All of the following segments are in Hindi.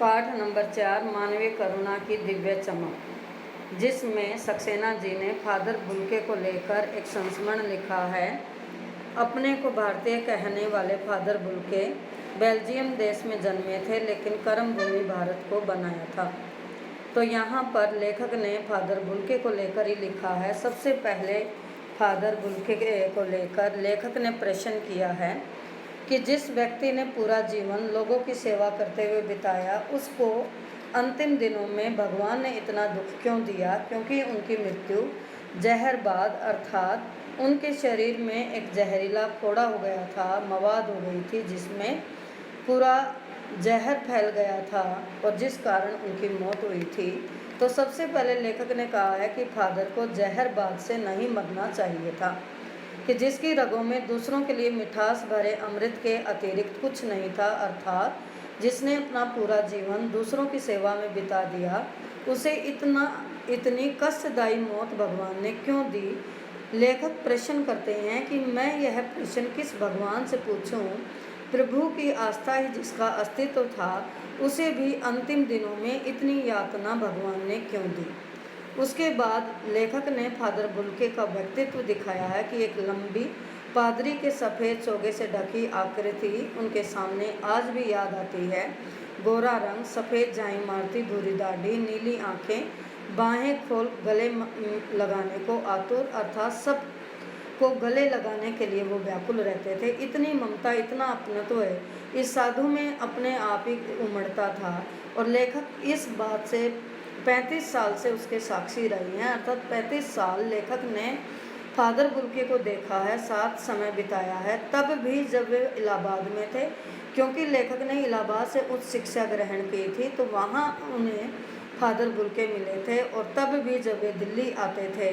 पाठ नंबर 4 मानवीय करुणा की दिव्य चमक, जिसमें सक्सेना जी ने फादर बुल्के को लेकर एक संस्मरण लिखा है। अपने को भारतीय कहने वाले फादर बुल्के बेल्जियम देश में जन्मे थे, लेकिन कर्म भूमि भारत को बनाया था। तो यहाँ पर लेखक ने फादर बुल्के को लेकर ही लिखा है। सबसे पहले फादर बुल्के को लेकर लेखक ने प्रश्न किया है कि जिस व्यक्ति ने पूरा जीवन लोगों की सेवा करते हुए बिताया, उसको अंतिम दिनों में भगवान ने इतना दुख क्यों दिया? क्योंकि उनकी मृत्यु जहरबाद अर्थात उनके शरीर में एक जहरीला फोड़ा हो गया था, मवाद हो गई थी, जिसमें पूरा जहर फैल गया था और जिस कारण उनकी मौत हुई थी। तो सबसे पहले लेखक ने कहा है कि फादर को जहरबाद से नहीं मरना चाहिए था, कि जिसकी रगों में दूसरों के लिए मिठास भरे अमृत के अतिरिक्त कुछ नहीं था, अर्थात जिसने अपना पूरा जीवन दूसरों की सेवा में बिता दिया, उसे इतनी कष्टदायी मौत भगवान ने क्यों दी? लेखक प्रश्न करते हैं कि मैं यह प्रश्न किस भगवान से पूछूं? प्रभु की आस्था ही जिसका अस्तित्व था, उसे भी अंतिम दिनों में इतनी यातना भगवान ने क्यों दी? उसके बाद लेखक ने फादर बुल्के का व्यक्तित्व दिखाया है कि एक लंबी पादरी के सफ़ेद चोगे से ढकी आकृति उनके सामने आज भी याद आती है। गोरा रंग, सफ़ेद जाई मारती भूरी दाढ़ी, नीली आंखें, बाहें खोल गले लगाने को आतुर, अर्थात सब को गले लगाने के लिए वो व्याकुल रहते थे। इतनी ममता, इतना अपनत्व है इस साधु में अपने आप ही उमड़ता था। और लेखक इस बात से 35 साल से उसके साक्षी रही हैं, अर्थात 35 साल लेखक ने फादर बुल्के को देखा है, साथ समय बिताया है, तब भी जब वे इलाहाबाद में थे, क्योंकि लेखक ने इलाहाबाद से उच्च शिक्षा ग्रहण की थी, तो वहाँ उन्हें फादर बुल्के मिले थे। और तब भी जब वे दिल्ली आते थे,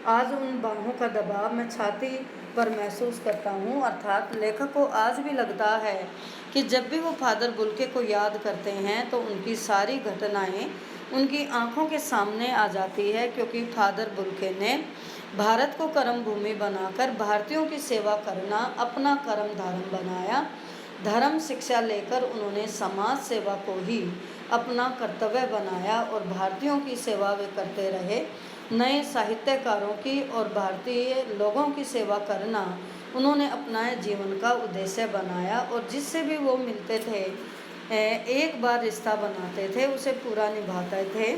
आज उन बाहों का दबाव मैं छाती पर महसूस करता हूँ। अर्थात लेखक को आज भी लगता है कि जब भी वो फादर बुल्के को याद करते हैं तो उनकी सारी घटनाएं उनकी आंखों के सामने आ जाती है, क्योंकि फादर बुल्के ने भारत को कर्म भूमि बनाकर भारतीयों की सेवा करना अपना कर्म धारम बनाया। धर्म शिक्षा लेकर उन्होंने समाज सेवा को ही अपना कर्तव्य बनाया और भारतीयों की सेवा वे करते रहे। नए साहित्यकारों की और भारतीय लोगों की सेवा करना उन्होंने अपना जीवन का उद्देश्य बनाया, और जिससे भी वो मिलते थे एक बार रिश्ता बनाते थे, उसे पूरा निभाते थे।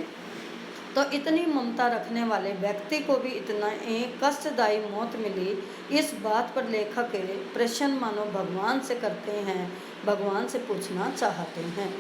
तो इतनी ममता रखने वाले व्यक्ति को भी इतना कष्टदायी मौत मिली, इस बात पर लेखक प्रश्न मानो भगवान से करते हैं, भगवान से पूछना चाहते हैं।